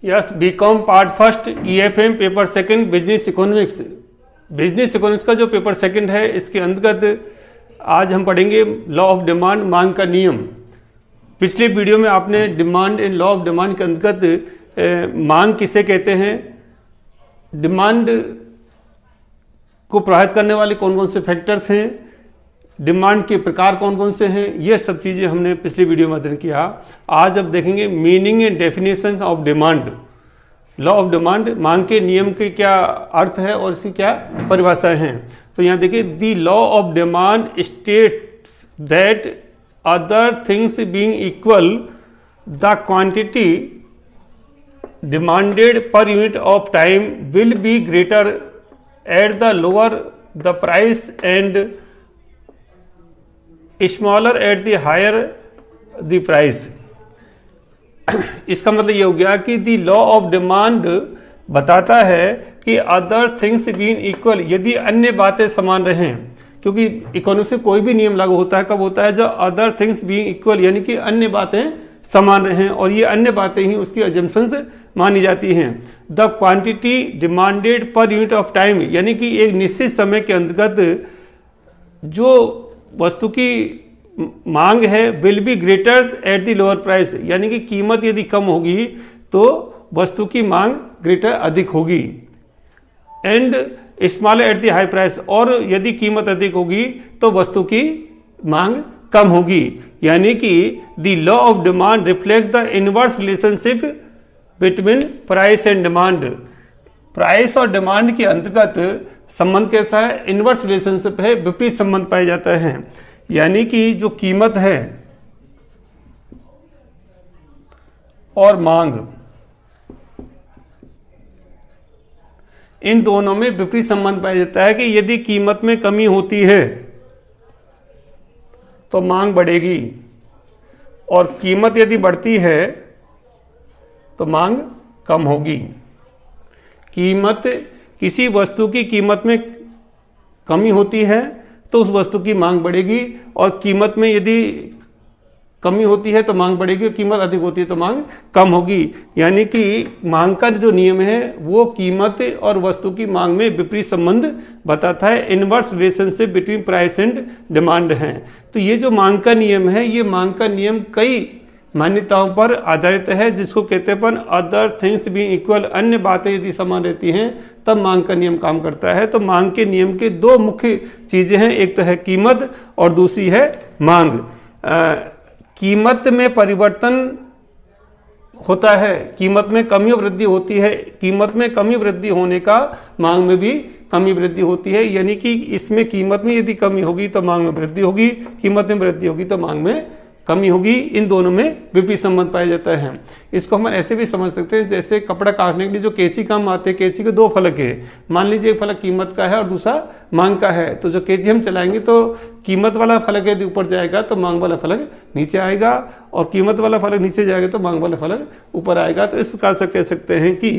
Yes, BCom part first, EFM paper second, business economics. Business economics का जो paper second है, इसके अंतर्गत आज हम पढ़ेंगे लॉ ऑफ डिमांड, मांग का नियम। पिछले वीडियो में आपने demand and law of demand के अंतर्गत मांग किसे कहते हैं, डिमांड को प्रभावित करने वाले कौन कौन से फैक्टर्स हैं, डिमांड के प्रकार कौन कौन से हैं, ये सब चीज़ें हमने पिछली वीडियो में अध्ययन किया। आज अब देखेंगे meaning and definition of demand. Law of demand, मांग के नियम के क्या अर्थ है और इसकी क्या परिभाषाएं हैं। तो यहाँ देखिए, the law of demand states that other things being equal the quantity demanded per unit of time will be greater at the lower the price and smaller at the higher the price। इसका मतलब ये हो गया कि the law of demand बताता है कि other things being equal, यदि अन्य बातें समान रहें, क्योंकि इकोनॉमिक्स से कोई भी नियम लागू होता है कब होता है, जब अदर थिंग्स बीइंग इक्वल, यानी कि अन्य बातें समान रहें, और ये अन्य बातें ही उसकी अजम्पशंस मानी जाती हैं। The quantity demanded per unit of time, यानी कि एक निश्चित समय के अंतर्गत जो वस्तु की मांग है, will be greater at the lower price, यानी कि कीमत यदि कम होगी तो वस्तु की मांग ग्रेटर अधिक होगी। And smaller at the high price, और यदि कीमत अधिक होगी तो वस्तु की मांग कम होगी। यानी कि the law of demand reflect the inverse relationship between price and demand. Price और डिमांड के अंतर्गत संबंध कैसा है, इनवर्स रिलेशनशिप है, विपरीत संबंध पाया जाता है। यानी कि जो कीमत है और मांग, इन दोनों में विपरीत संबंध पाया जाता है कि यदि कीमत में कमी होती है तो मांग बढ़ेगी, और कीमत यदि बढ़ती है तो मांग कम होगी। कीमत, किसी वस्तु की कीमत में कमी होती है तो उस वस्तु की मांग बढ़ेगी, और कीमत में यदि कमी होती है तो मांग बढ़ेगी, कीमत अधिक होती है तो मांग कम होगी। यानी कि मांग का जो नियम है वो कीमत और वस्तु की मांग में विपरीत संबंध बताता है, inverse relationship between price and demand है। तो ये जो मांग का नियम है, ये मांग का नियम कई मान्यताओं पर आधारित है, जिसको कहते हैं अदर थिंग्स बीइंग इक्वल, अन्य बातें यदि समान रहती हैं तब मांग का नियम काम करता है। तो मांग के नियम के दो मुख्य चीजें हैं, एक तो है कीमत और दूसरी है मांग। कीमत में परिवर्तन होता है, कीमत में कमी वृद्धि होती है, कीमत में कमी वृद्धि होने का मांग में भी कमी वृद्धि होती है। यानी कि इसमें कीमत में यदि कमी होगी तो मांग में वृद्धि होगी, कीमत में वृद्धि होगी तो मांग में कमी होगी। इन दोनों में विपरीत संबंध पाया जाता है। इसको हम ऐसे भी समझ सकते हैं, जैसे कपड़ा काटने के लिए जो कैंची काम आते हैं, कैंची के दो फलक है। मान लीजिए एक फलक कीमत का है और दूसरा मांग का है, तो जो कैंची हम चलाएंगे तो कीमत वाला फलक यदि ऊपर जाएगा तो मांग वाला फलक नीचे आएगा, और कीमत वाला फलक नीचे जाएगा तो मांग वाला फलक ऊपर आएगा। तो इस प्रकार से कह सकते हैं कि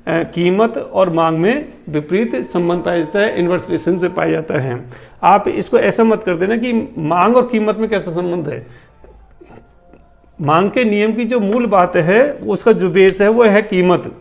कीमत और मांग में विपरीत संबंध पाया जाता है, इनवर्स रिलेशन से पाया जाता है। आप इसको ऐसा मत कर देना कि मांग और कीमत में कैसा संबंध है। मांग के नियम की जो मूल बात है, उसका जो बेस है वो है कीमत।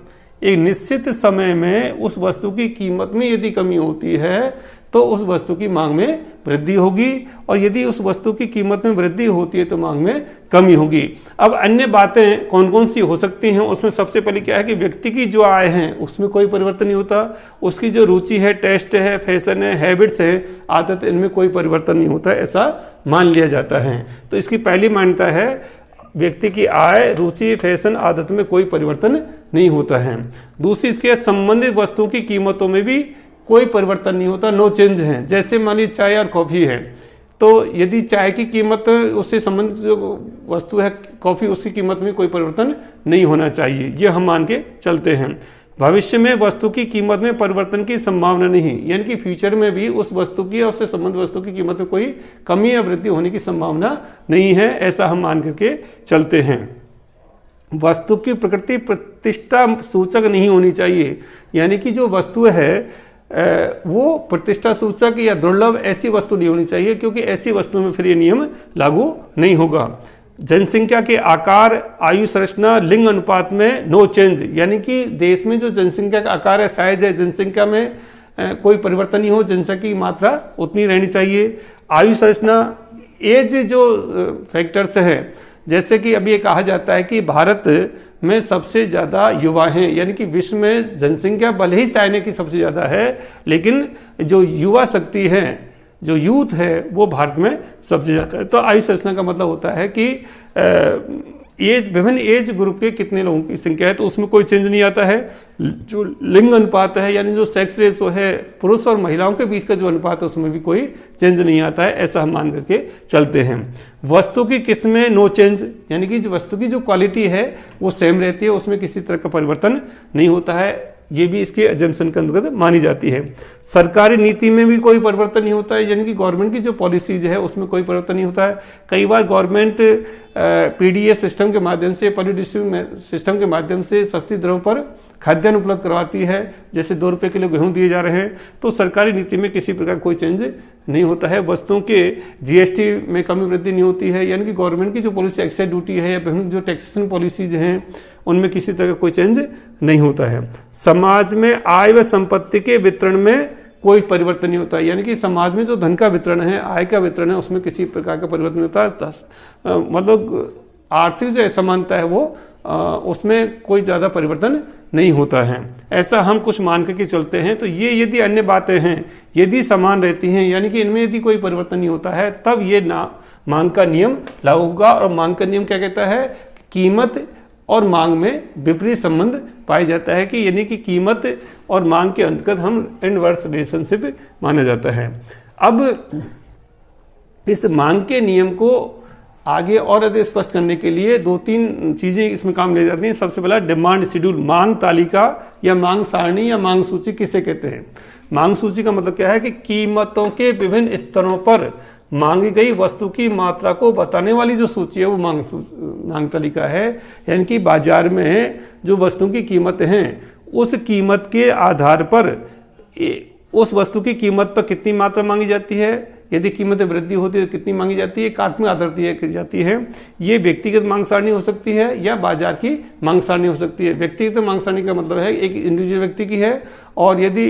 एक निश्चित समय में उस वस्तु की कीमत में यदि कमी होती है तो उस वस्तु की मांग में वृद्धि होगी, और यदि उस वस्तु की कीमत में वृद्धि होती है तो मांग में कमी होगी। अब अन्य बातें कौन कौन सी हो सकती हैं, उसमें सबसे पहले क्या है कि व्यक्ति की जो आय है उसमें कोई परिवर्तन नहीं होता, उसकी जो रुचि है, टेस्ट है, फैशन है, हैबिट्स है, आदत, इनमें कोई परिवर्तन नहीं होता, ऐसा मान लिया जाता है। तो इसकी पहली मान्यता है, व्यक्ति की आय, रुचि, फैशन, आदत में कोई परिवर्तन नहीं होता है। दूसरी, इसके संबंधित वस्तुओं की कीमतों में भी कोई परिवर्तन नहीं होता, नो चेंज है। जैसे मान लीजिए चाय और कॉफ़ी है, तो यदि चाय की कीमत, उससे संबंधित जो वस्तु है कॉफ़ी, उसकी कीमत में कोई परिवर्तन नहीं होना चाहिए, ये हम मान के चलते हैं। भविष्य में वस्तु की कीमत में परिवर्तन की संभावना नहीं, यानी कि फ्यूचर में भी उस वस्तु की और उससे संबंधित वस्तु की कीमत में कोई कमी या वृद्धि होने की संभावना नहीं है, ऐसा हम मान करके चलते हैं। वस्तु की प्रकृति प्रतिष्ठा सूचक नहीं होनी चाहिए, यानी कि जो वस्तु है वो प्रतिष्ठा सूचक या दुर्लभ ऐसी वस्तु नहीं होनी चाहिए, क्योंकि ऐसी वस्तु में फिर ये नियम लागू नहीं होगा। जनसंख्या के आकार, आयु संरचना, लिंग अनुपात में नो चेंज, यानी कि देश में जो जनसंख्या का आकार है, साइज है, जनसंख्या में कोई परिवर्तन नहीं हो, जनसंख्या की मात्रा उतनी रहनी चाहिए। आयु संरचना, एज जो फैक्टर्स हैं, जैसे कि अभी ये कहा जाता है कि भारत में सबसे ज़्यादा युवा हैं, यानी कि विश्व में जनसंख्या भले ही चाइना की सबसे ज़्यादा है, लेकिन जो युवा शक्ति है, जो यूथ है, वो भारत में सबसे ज़्यादा है। तो आयु संरचना का मतलब होता है कि एज, विभिन्न एज ग्रुप के कितने लोगों की संख्या है, तो उसमें कोई चेंज नहीं आता है। जो लिंग अनुपात है, यानी जो सेक्स रेशो है, पुरुष और महिलाओं के बीच का जो अनुपात है, उसमें भी कोई चेंज नहीं आता है, ऐसा हम मान करके चलते हैं। वस्तु की किस्में नो चेंज, यानी कि जो वस्तु की जो क्वालिटी है वो सेम रहती है, उसमें किसी तरह का परिवर्तन नहीं होता है, ये भी इसके एजम्पशन के अंतर्गत मानी जाती है। सरकारी नीति में भी कोई परिवर्तन नहीं होता है, यानी कि गवर्नमेंट की जो पॉलिसीज है उसमें कोई परिवर्तन नहीं होता है। कई बार गवर्नमेंट पीडीएस सिस्टम के माध्यम से, पॉलिडिस्ट्रिब्यूशन सिस्टम के माध्यम से सस्ती दरों पर खाद्यान्न उपलब्ध करवाती है, जैसे 2 रुपये किलो गेहूँ दिए जा रहे हैं। तो सरकारी नीति में किसी प्रकार कोई चेंज नहीं होता है। वस्तुओं के जीएसटी में कमी वृद्धि नहीं होती है, यानी कि गवर्नमेंट की जो पॉलिसी, एक्साइज ड्यूटी है या विभिन्न जो टैक्सेशन पॉलिसीज हैं, उनमें किसी तरह का कोई चेंज नहीं होता है। समाज में आय व संपत्ति के वितरण में कोई परिवर्तन नहीं होता है, यानी कि समाज में जो धन का वितरण है, आय का वितरण है, उसमें किसी प्रकार का परिवर्तन नहीं होता। मतलब आर्थिक जो असमानता है वो उसमें कोई ज़्यादा परिवर्तन नहीं होता है, ऐसा हम कुछ मान करके चलते हैं। तो ये यदि अन्य बातें हैं, यदि समान रहती हैं, यानी कि इनमें यदि कोई परिवर्तन नहीं होता है, तब ये मांग का नियम लागू होगा। और मांग का नियम क्या कहता है? कीमत और मांग में विपरीत संबंध पाया जाता है, कि यानी कि कीमत और मांग के अंतर्गत हम इनवर्स रिलेशनशिप माना जाता है। अब इस मांग के नियम को आगे और अधिक स्पष्ट करने के लिए 2-3 चीज़ें इसमें काम ले जाती हैं। सबसे पहला डिमांड शेड्यूल, मांग तालिका या मांग सारणी या मांग सूची किसे कहते हैं? मांग सूची का मतलब क्या है कि कीमतों के विभिन्न स्तरों पर मांगी गई वस्तु की मात्रा को बताने वाली जो सूची है वो मांग तालिका है। यानी कि बाजार में जो वस्तुओं की कीमतें हैं, उस कीमत के आधार पर उस वस्तु की कीमत पर कितनी मात्रा मांगी जाती है, यदि कीमत में वृद्धि होती है तो कितनी मांगी जाती है, काटमें आधार की जाती है। ये व्यक्तिगत मांग सारणी हो सकती है या बाजार की मांग सारणी हो सकती है। व्यक्तिगत मांग सारणी का मतलब है एक इंडिविजुअल व्यक्ति की है, और यदि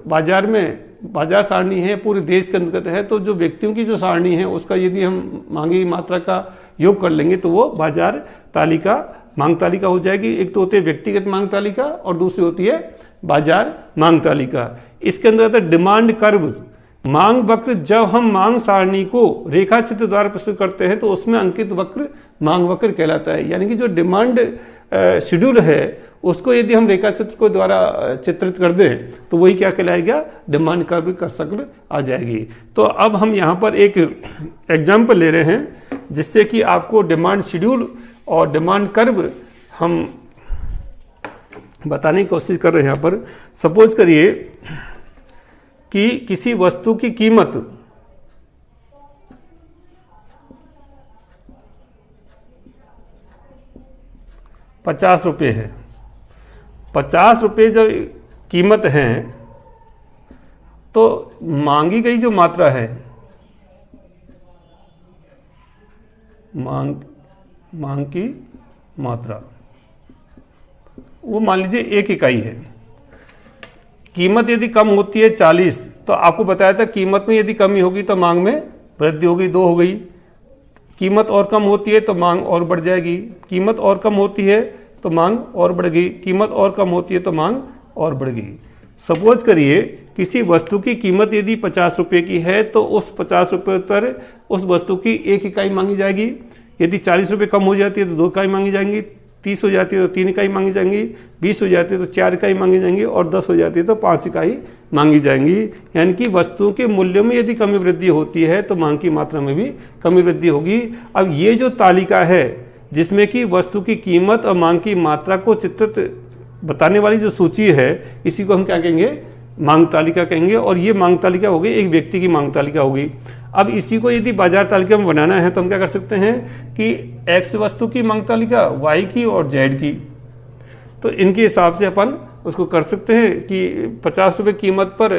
बाजार में बाजार सारणी है, पूरे देश के अंतर्गत है, तो जो व्यक्तियों की जो सारणी है उसका यदि हम मांगी मात्रा का योग कर लेंगे तो वो बाजार तालिका, मांग तालिका हो जाएगी। एक तो होती है व्यक्तिगत मांग तालिका और दूसरी होती है बाजार मांग तालिका। इसके अंदर आता है डिमांड कर्व, मांग वक्र। जब हम मांग सारणी को रेखा चित्र द्वारा प्रस्तुत करते हैं तो उसमें अंकित वक्र मांग वक्र कहलाता है। यानी कि जो डिमांड शेड्यूल है उसको यदि हम रेखा चित्र को द्वारा चित्रित कर दें तो वही क्या कहलाएगा? डिमांड कर्व का शक्ल आ जाएगी। तो अब हम यहाँ पर एक एग्जाम्पल ले रहे हैं जिससे कि आपको डिमांड शेड्यूल और डिमांड कर्व हम बताने की कोशिश कर रहे हैं। यहाँ पर सपोज करिए कि किसी वस्तु की कीमत 50 रुपये है। 50 रुपये जब कीमत है तो मांगी गई जो मात्रा है, मांग की मात्रा वो मान लीजिए 1 इकाई है। कीमत यदि कम होती है 40, तो आपको बताया था कीमत में यदि कमी होगी तो मांग में वृद्धि होगी, 2 हो गई। कीमत और कम होती है तो मांग और बढ़ जाएगी, कीमत और कम होती है तो मांग और बढ़ गई, कीमत और कम होती है तो मांग और बढ़ गई। सपोज करिए किसी वस्तु की कीमत यदि 50 रुपये की है तो उस 50 रुपये पर उस वस्तु की 1 इकाई मांगी जाएगी। यदि 40 रुपये कम हो जाती है तो 2 इकाई मांगी जाएंगी, 30 हो जाती है तो 3 इकाई मांगी जाएंगी, 20 हो जाती है तो 4 इकाई मांगी जाएंगी, और 10 हो जाती है तो 5 इकाई मांगी जाएंगी। यानी कि वस्तुओं के मूल्यों में यदि कमी वृद्धि होती है तो मांग की मात्रा में भी कमी वृद्धि होगी। अब ये जो तालिका है जिसमें कि वस्तु की कीमत और मांग की मात्रा को चित्रित बताने वाली जो सूची है, इसी को हम क्या कहेंगे? मांग तालिका कहेंगे। और ये मांग तालिका हो गई, एक व्यक्ति की मांग तालिका होगी। अब इसी को यदि बाजार तालिका में बनाना है तो हम क्या कर सकते हैं कि एक्स वस्तु की मांग तालिका, वाई की और जेड की, तो इनके हिसाब से अपन उसको कर सकते हैं कि 50 रुपये कीमत पर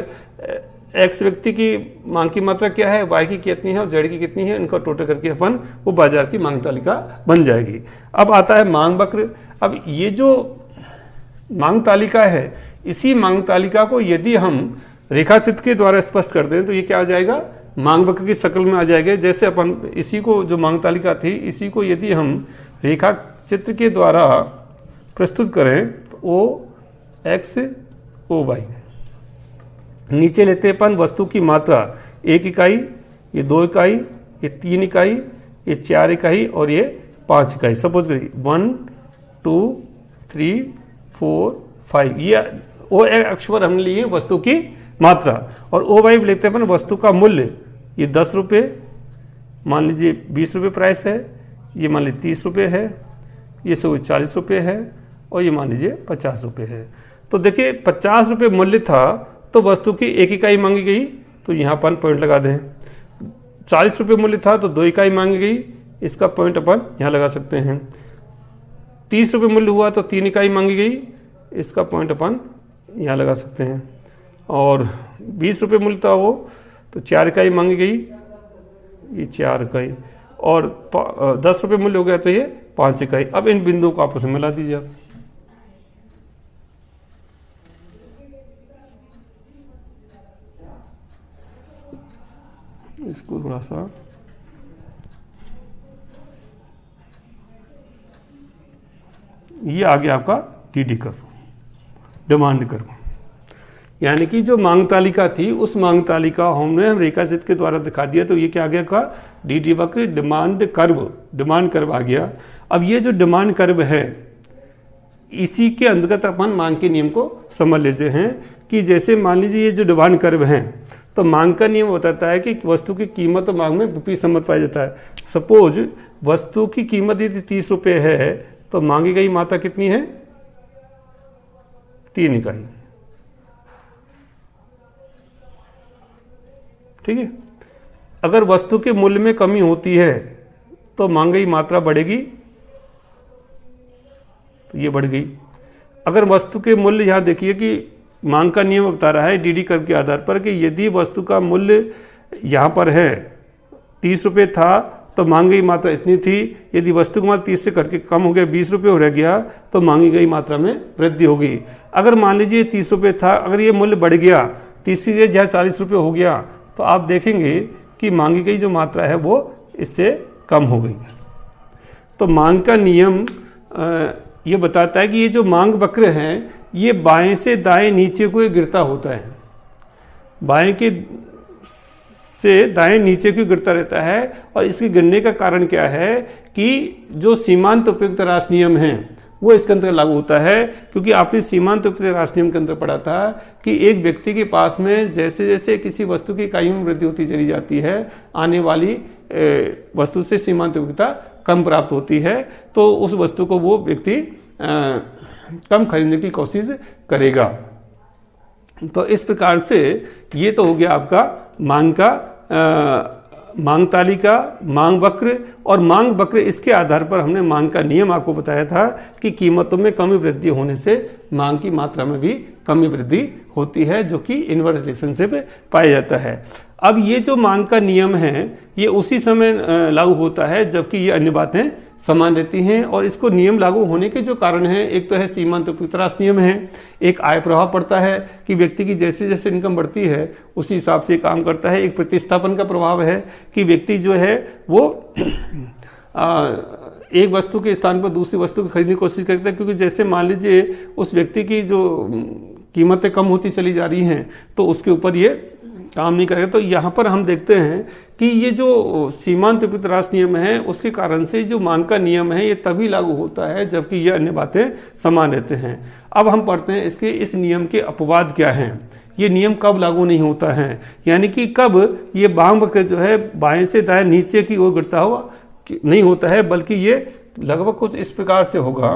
एक्स व्यक्ति की मांग की मात्रा क्या है, वाई की कितनी है और जेड की कितनी है, इनका टोटल करके अपन वो बाजार की मांग तालिका बन जाएगी। अब आता है मांग वक्र। अब ये जो मांग तालिका है, इसी मांग तालिका को यदि हम रेखाचित्र के द्वारा स्पष्ट कर दें तो ये क्या आ जाएगा, मांग वक्र की शक्ल में आ जाएगा। जैसे अपन इसी को, जो मांग तालिका थी, इसी को यदि हम रेखा चित्र के द्वारा प्रस्तुत करें तो ओ एक्स ओ वाई, नीचे लेते हैं अपन वस्तु की मात्रा 1 इकाई, ये 2 इकाई, ये 3 इकाई, ये 4 इकाई और ये 5 इकाई। सपोज करिए 1 2 3 4 5, ये ओ अक्ष पर हमने लिए वस्तु की मात्रा, और ओ वाई लेते हैं अपन वस्तु का मूल्य। ये 10 रुपये, मान लीजिए 20 रुपये प्राइस है, ये मान लीजिए 30 रुपये है, ये 40 रुपये है और ये मान लीजिए 50 रुपये है। तो देखिए 50 रुपये मूल्य था तो वस्तु की 1 इकाई मांगी गई, तो यहाँ अपन पॉइंट लगा दें। 40 रुपये मूल्य था तो 2 इकाई मांगी गई, इसका पॉइंट अपन यहाँ लगा सकते हैं। 30 रुपये मूल्य हुआ तो 3 इकाई मांगी गई, इसका पॉइंट अपन यहाँ लगा सकते हैं। और 20 रुपये मूल्य था वो तो 4 इकाई मांगी गई, ये 4 इकाई, और 10 रुपये मूल्य हो गया तो ये 5 इकाई। अब इन बिंदुओं को आपस में मिला दीजिए आप। इसको थोड़ा सा ये आ गया आपका डीडी कर्व, डिमांड कर्व। यानी कि जो मांग तालिका थी उस मांग तालिका हमने रेखाचित्र के द्वारा दिखा दिया, तो ये क्या आ गया का डीडी वक्र, डिमांड कर्व आ गया। अब ये जो डिमांड कर्व है इसी के अंतर्गत अपन मांग के नियम को समझ लेते हैं कि जैसे मान लीजिए ये जो डिमांड कर्व है तो मांग का नियम बताता है कि वस्तु की कीमत और मांग में विपरीत संबंध पाया जाता है। सपोज वस्तु की कीमत यदि 30 रुपये है तो मांगी गई मात्रा कितनी है, 3 इकाई। ठीक है। अगर वस्तु के मूल्य में कमी होती है तो मांग गई मात्रा बढ़ेगी, तो ये बढ़ गई। अगर वस्तु के मूल्य, यहाँ देखिए कि मांग का नियम बता रहा है डीडी कर्व के आधार पर कि यदि वस्तु का मूल्य यहाँ पर है 30 रुपये था तो मांगी गई मात्रा इतनी थी, यदि वस्तु का मूल्य 30 से करके कम हो गया, 20 रुपये हो रह गया, तो मांगी गई मात्रा में वृद्धि होगी। अगर मान लीजिए 30 रुपये था, अगर ये मूल्य बढ़ गया 30 से जहाँ 40 रुपये हो गया, तो आप देखेंगे कि मांगी गई जो मात्रा है वो इससे कम हो गई। तो मांग का नियम ये बताता है कि ये जो मांग वक्र है ये बाएं से दाएं नीचे को गिरता होता है, बाएं के से दाएं नीचे को गिरता रहता है। और इसके गिरने का कारण क्या है कि जो सीमांत उपयुक्त राशि नियम है वो इसके अंदर लागू होता है, क्योंकि आपने सीमांत उपयुक्त राशि नियम के अंदर पढ़ा था कि एक व्यक्ति के पास में जैसे जैसे किसी वस्तु की इकाई में वृद्धि होती चली जाती है, आने वाली वस्तु से सीमांत उपयुक्तता कम प्राप्त होती है, तो उस वस्तु को वो व्यक्ति कम खरीदने की कोशिश करेगा। तो इस प्रकार से ये तो हो गया आपका मांग तालिका, मांग वक्र और मांग वक्र। इसके आधार पर हमने मांग का नियम आपको बताया था कि कीमतों में कमी वृद्धि होने से मांग की मात्रा में भी कमी वृद्धि होती है, जो कि इनवर्स रिलेशनशिप पाया जाता है। अब ये जो मांग का नियम है ये उसी समय लागू होता है जबकि ये अन्य बातें समान रहती हैं। और इसको नियम लागू होने के जो कारण हैं, एक तो है सीमांत उपयुक्त राशि नियम है, एक आय प्रभाव पड़ता है कि व्यक्ति की जैसे जैसे इनकम बढ़ती है उसी हिसाब से काम करता है, एक प्रतिस्थापन का प्रभाव है कि व्यक्ति जो है वो एक वस्तु के स्थान पर दूसरी वस्तु को खरीदने की कोशिश करता है, क्योंकि जैसे मान लीजिए उस व्यक्ति की जो कीमतें कम होती चली जा रही हैं तो उसके ऊपर ये काम नहीं करेगा। तो यहाँ पर हम देखते हैं कि ये जो सीमांत उपयुक्त राशि नियम है उसके कारण से जो मांग का नियम है ये तभी लागू होता है जबकि ये अन्य बातें समान रहते हैं। अब हम पढ़ते हैं इसके इस नियम के अपवाद क्या हैं, ये नियम कब लागू नहीं होता है, यानी कि कब ये मांग वक्र जो है बाएं से दाएं नीचे की ओर गिरता हुआ नहीं होता है, बल्कि ये लगभग कुछ इस प्रकार से होगा,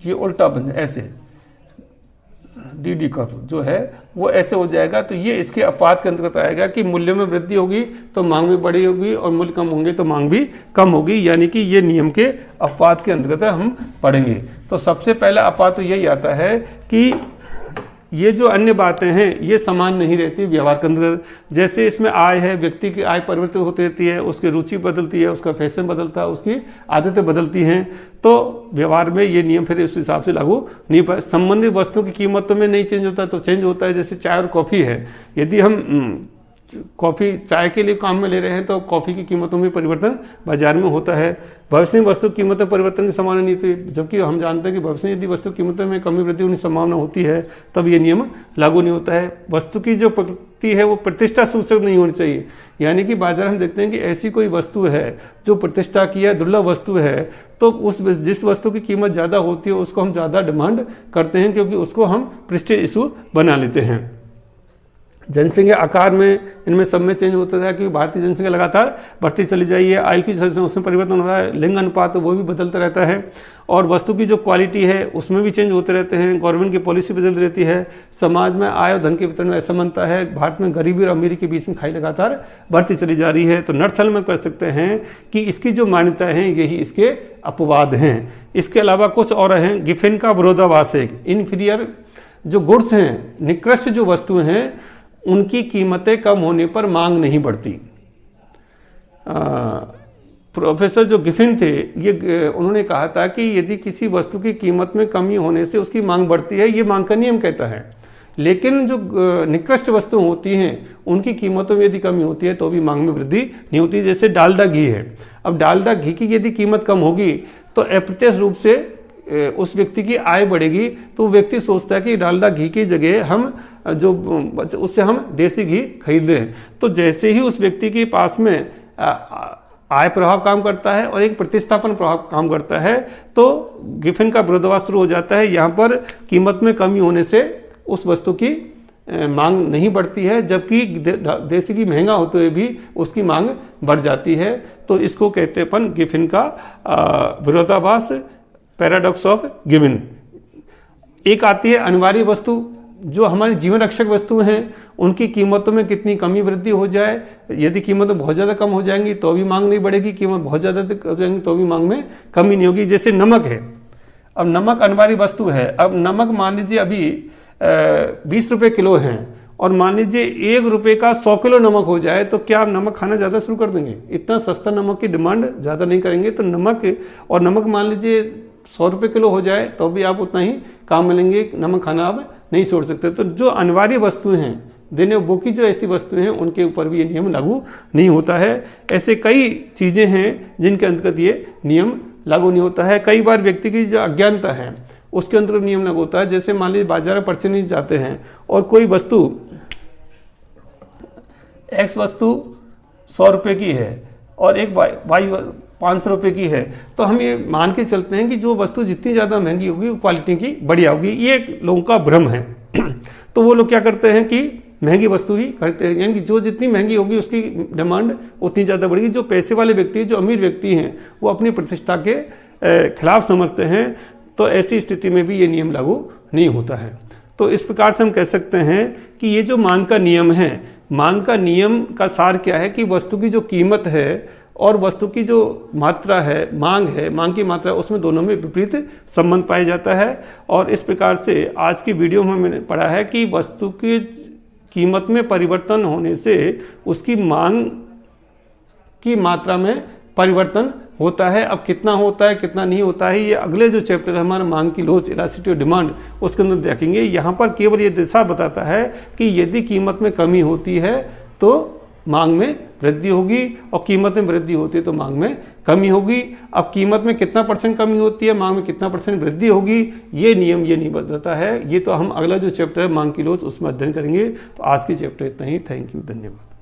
ये उल्टा बन ऐसे डीडी कर्व जो है वो ऐसे हो जाएगा। तो ये इसके अपवाद के अंतर्गत आएगा कि मूल्य में वृद्धि होगी तो मांग भी बड़ी होगी और मूल्य कम होंगे तो मांग भी कम होगी, यानी कि ये नियम के अपवाद के अंतर्गत हम पढ़ेंगे। तो सबसे पहला अपवाद तो यही आता है कि ये जो अन्य बातें हैं ये समान नहीं रहती व्यवहार के अंदर। जैसे इसमें आय है, व्यक्ति की आय परिवर्तित होती रहती है, उसकी रुचि बदलती है, उसका फैशन बदलता है, उसकी आदतें बदलती हैं, तो व्यवहार में ये नियम फिर उस हिसाब से लागू नहीं पाए। संबंधित वस्तुओं की कीमतों में नहीं चेंज होता तो चेंज होता है। जैसे चाय और कॉफ़ी है, यदि हम कॉफ़ी चाय के लिए काम में ले रहे हैं तो कॉफ़ी की कीमतों में परिवर्तन बाजार में होता है। भविष्य में वस्तु कीमतों परिवर्तन की संभावना नहीं होती, जबकि हम जानते हैं कि भविष्य में यदि वस्तु कीमतों में कमी वृद्धि होने की संभावना होती है तब ये नियम लागू नहीं होता है। वस्तु की जो प्रकृति है वो प्रतिष्ठा सूचक नहीं होनी चाहिए, यानी कि बाजार हम देखते हैं कि ऐसी कोई वस्तु है जो प्रतिष्ठा की है, दुर्लभ वस्तु है, तो उस जिस वस्तु की कीमत ज़्यादा होती है उसको हम ज़्यादा डिमांड करते हैं, क्योंकि उसको हम प्रेस्टीज इशू बना लेते हैं। जनसंख्या आकार में इनमें सब में चेंज होता है, क्योंकि भारतीय जनसंख्या लगातार बढ़ती चली जाती है। आयु की संख्या उसमें परिवर्तन हो रहा है, लिंग अनुपात वो भी बदलता रहता है, और वस्तु की जो क्वालिटी है उसमें भी चेंज होते रहते हैं। गवर्नमेंट की पॉलिसी बदल रहती है, समाज में आय और धन के वितरण में असमानता है, भारत में गरीबी और अमीरी के बीच में खाई लगातार बढ़ती चली जा रही है। तो नटसल में कर सकते हैं कि इसकी जो मान्यताएं हैं यही इसके अपवाद हैं। इसके अलावा कुछ और हैं। गिफिन का विरोधाभास है, इन्फीरियर जो गुड्स हैं, निकृष्ट जो वस्तुएं हैं, उनकी कीमतें कम होने पर मांग नहीं बढ़ती। प्रोफेसर जो गिफिन थे ये उन्होंने कहा था कि यदि किसी वस्तु की कीमत में कमी होने से उसकी मांग बढ़ती है, ये मांग का नियम कहता है। लेकिन जो निकृष्ट वस्तु होती हैं उनकी कीमतों में यदि कमी होती है तो भी मांग में वृद्धि नहीं होती। जैसे डालडा घी है, अब डालडा घी की यदि कीमत कम होगी तो अप्रत्यक्ष रूप से उस व्यक्ति की आय बढ़ेगी, तो व्यक्ति सोचता है कि डालडा घी की जगह हम जो उससे हम देसी घी खरीद लें। तो जैसे ही उस व्यक्ति के पास में आय प्रभाव काम करता है और एक प्रतिस्थापन प्रभाव काम करता है, तो गिफिन का विरोधाभास शुरू हो जाता है। यहाँ पर कीमत में कमी होने से उस वस्तु की मांग नहीं बढ़ती है, जबकि देसी घी महंगा होते हुए भी उसकी मांग बढ़ जाती है। तो इसको कहते हैं अपन गिफिन का विरोधाभास, पैराडॉक्स ऑफ गिफिन। एक आती है अनिवार्य वस्तु, जो हमारी जीवन रक्षक वस्तु हैं उनकी कीमतों में कितनी कमी वृद्धि हो जाए। यदि कीमतें बहुत ज़्यादा कम हो जाएंगी तो भी मांग नहीं बढ़ेगी, कीमत बहुत ज़्यादा हो जाएंगी तो भी मांग में कमी नहीं होगी। जैसे नमक है, अब नमक अनिवार्य वस्तु है। अब नमक मान लीजिए अभी 20 रुपये किलो हैं, और मान लीजिए 1 रुपये का 100 किलो नमक हो जाए तो क्या आप नमक खाना ज़्यादा शुरू कर देंगे? इतना सस्ता नमक की डिमांड ज़्यादा नहीं करेंगे। तो नमक मान लीजिए 100 रुपये किलो हो जाए तो भी आप उतना ही काम मिलेंगे, नमक खाना आप नहीं छोड़ सकते। तो जो अनिवार्य वस्तुएं हैं, देने उपभोग की जो ऐसी वस्तुएं हैं, उनके ऊपर भी ये नियम लागू नहीं होता है। ऐसे कई चीज़ें हैं जिनके अंतर्गत ये नियम लागू नहीं होता है। कई बार व्यक्ति की जो अज्ञानता है उसके अंतर्गत नियम लागू होता है। जैसे मान लीजिए बाजार में पर्चे नहीं जाते हैं और कोई वस्तु एक्स वस्तु 100 रुपये की है और एक वाई 500 रुपये की है, तो हम ये मान के चलते हैं कि जो वस्तु जितनी ज़्यादा महंगी होगी वो क्वालिटी की बढ़िया होगी। ये लोगों का भ्रम है। तो वो लोग क्या करते हैं कि महंगी वस्तु ही खरीदते हैं, यानी कि जो जितनी महंगी होगी उसकी डिमांड उतनी ज़्यादा बढ़ेगी। जो पैसे वाले व्यक्ति, जो अमीर व्यक्ति हैं, वो अपनी प्रतिष्ठा के खिलाफ समझते हैं। तो ऐसी स्थिति में भी ये नियम लागू नहीं होता है। तो इस प्रकार से हम कह सकते हैं कि ये जो मांग का नियम है, मांग का नियम का सार क्या है कि वस्तु की जो कीमत है और वस्तु की जो मात्रा है, मांग की मात्रा, उसमें दोनों में विपरीत संबंध पाया जाता है। और इस प्रकार से आज की वीडियो में मैंने पढ़ा है कि वस्तु की कीमत में परिवर्तन होने से उसकी मांग की मात्रा में परिवर्तन होता है। अब कितना होता है कितना नहीं होता है, ये अगले जो चैप्टर है हमारा मांग की लोच, इलास्टिसिटी और डिमांड, उसके अंदर देखेंगे। यहाँ पर केवल ये दिशा बताता है कि यदि कीमत में कमी होती है तो मांग में वृद्धि होगी, और कीमत में वृद्धि होती है तो मांग में कमी होगी। अब कीमत में कितना % कमी होती है, मांग में कितना % वृद्धि होगी, ये नियम ये नहीं बताता है। ये तो हम अगला जो चैप्टर है मांग की लोच, उसमें अध्ययन करेंगे। तो आज के चैप्टर इतना ही। थैंक यू, धन्यवाद।